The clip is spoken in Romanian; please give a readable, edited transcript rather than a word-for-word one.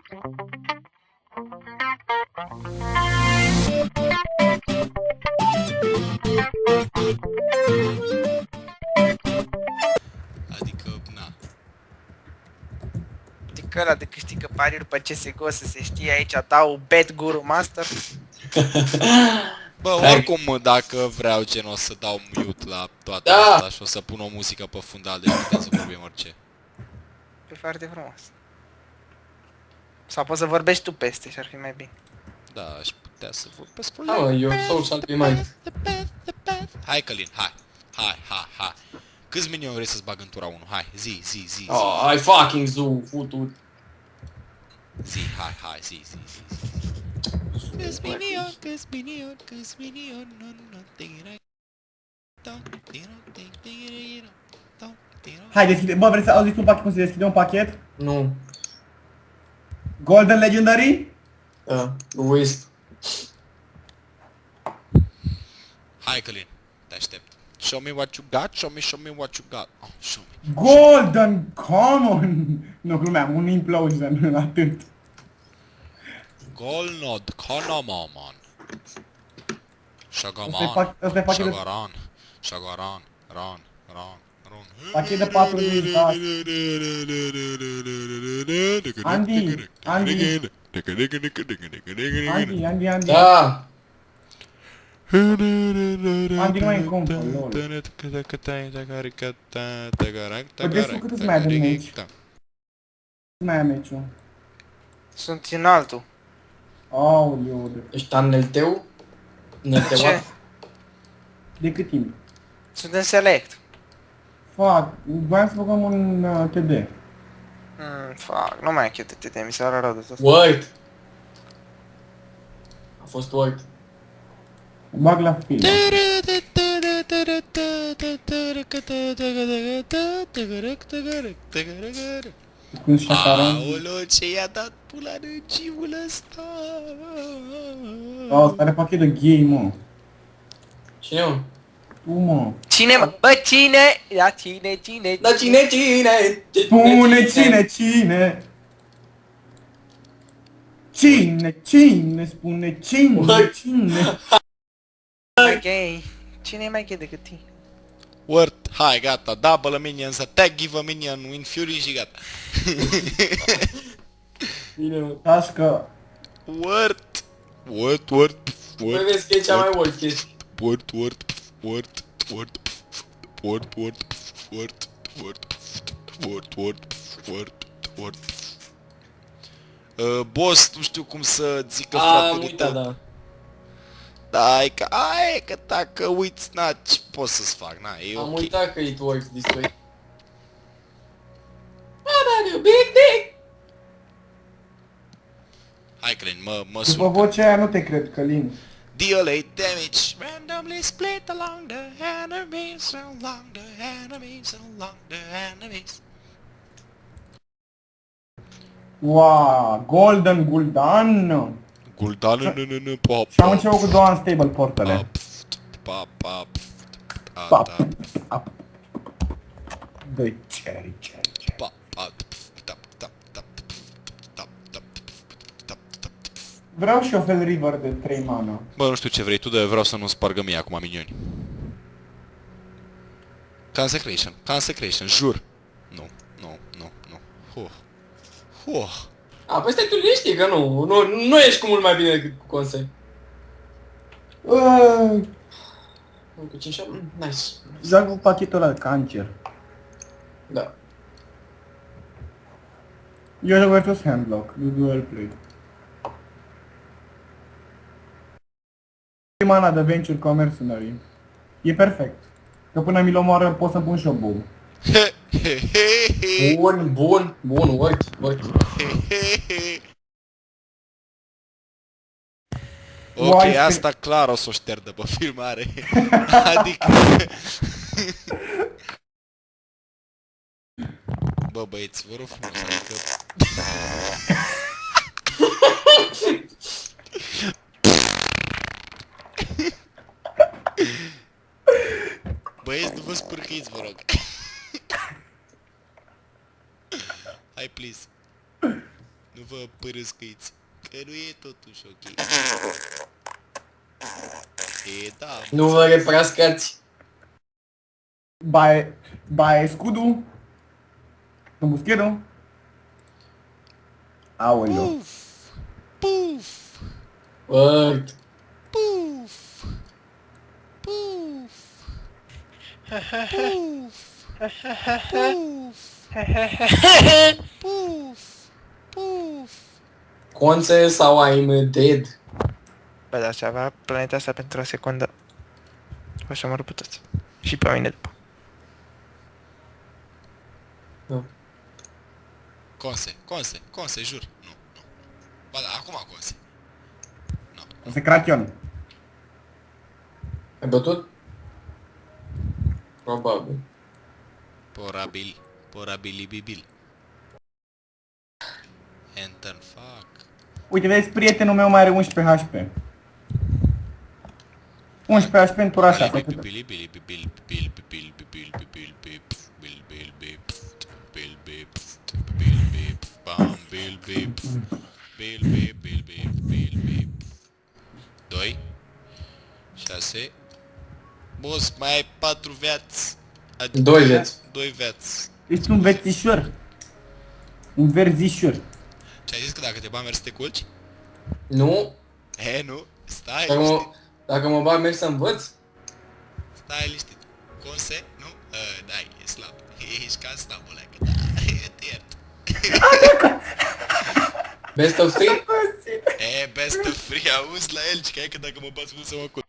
Adică, na. Adică ăla de câștigă pariuri pe CSGO să se știe aici, dau Bet Guru Master. Bă, oricum, dacă vreau gen o să dau mute la toată Da. asta și o să pun o muzică pe fundal, deci putem să vorbim orice. E foarte frumos. Sau poți să vorbești tu peste și ar fi mai bine. Da, aș putea să vorbesc Da, mă, eu soul shall be mine. Hai, Călin, hai. Hai. Câți minioni vrei să-ți bag în tura 1? Hai, zi. Oh, I fucking zoo, futut. Zi, hai, zi. Câți minion, Hai, deschide. Bă, vreți să auziți un pachet cum se deschide un pachet? Nu. Golden Legendary? Da, Wisp. Hai, Călin, te aștept. Show me what you got, show me what you got. Oh, show me. Golden Common! Nu, glumeam, un Implosion, atât. Golnod, Konomaman. Ăsta e pachet de... Shagaran, Ran. Pachet de 46. Andy. Da. Andy nu mai e în compă, lol. Vedeți cât îți mai avem aici? Cât mai am meciul? Sunt în altul. Aoleu, Ești anel tău? Ce? de cât timp? Sunt în select. Fac, voiam să băgăm un TD. Fuck, nu mai am QTT, mi se pare rău de tot. Word. A fost Word. Bag la film. Când șacaron. Aoleu, ce i-a dat pula regiul ăsta? Ăsta are pachet de gay, mă. Cine, mă? Tu, mă. Cine, mă? Bă, cine? Ia cine? Da, cine? Spune cine? Cine? Spune cine? Mai gay. Cine e mai gay decât tine? Word, hai, gata, double minions, tag, give a minion, win fury și gata. Bine, mă. Tașcă. Word. Păi vezi că e cea mai Word chestie. Word. Boss, nu știu cum să zică Am fratele uitat, tău. da. Da, e că dacă uiți, na, ce pot să-ți fac, na, e Am ok. uitat că it works this way. Big dick! Hai, Clen, mă După sun. vocea aia nu te cred, Călin. Deal 8 damage. Randomly split along the enemies. Wow, Golden Guldan. Guldan, pop. Și am început cu două unstable portale. Pap. Dă-i cherry. Vreau și o fel river de 3 mana. Bă, nu știu ce vrei tu, dar vreau să nu spargă mie acum minioni. Consecration, jur. Nu. A, păi stai tu liniștit că nu ești cu mult mai bine decât cu Consei. Nu, cu 5 nice. Zac cu pachetul ăla de cancer. Da. Eu joc versus handlock, you dual play. Mana de Venture ca Mercenary. E perfect. Că până mi-l omoară pot să pun și o bombă. Bun, work. Ok, Why asta clar o să o șterdă pe filmare. Adică... Bă, băieți, vă rog frumos, adică... Băieți, nu vă spârcăiți, vă rog. Hai, please. Nu vă părâscăiți. Că nu e totuși ok. E, da. Nu vă reprascați. Ba escudul. Tu muschierul. Aoleu. Puf! Puf! Băi, Puf! Puf! Puf! Puf! Puf! Conțe sau I'm dead? Bă, dar să avea planeta asta pentru o secundă. O să mă răputați. Și pe mine după. Nu. Conse, jur. Nu. Ba da, acum Conse. O să Cration. Ai bătut? Probabil. Porabilibibil. Enter, fuck. Uite, vezi, prietenul meu mai are 11 HP. 11 HP în tura 6. Doi. 6. Boss, mai ai 4 viați. Adică 2 vieți. 2 viați. Ești un verțișor. Un verzișor. Ce ai zis că dacă te bagi mergi să te culci? Nu? Nu. Stai Dacă liniștit. dacă mă bag, merg să învăț? Stai liniștit. Conse? Nu? Da, e slab. Ești ca slab, oleacă, da. Te iert. Best of 3? Best of free, auzi la el, că dacă mă bați, cum să mă culc.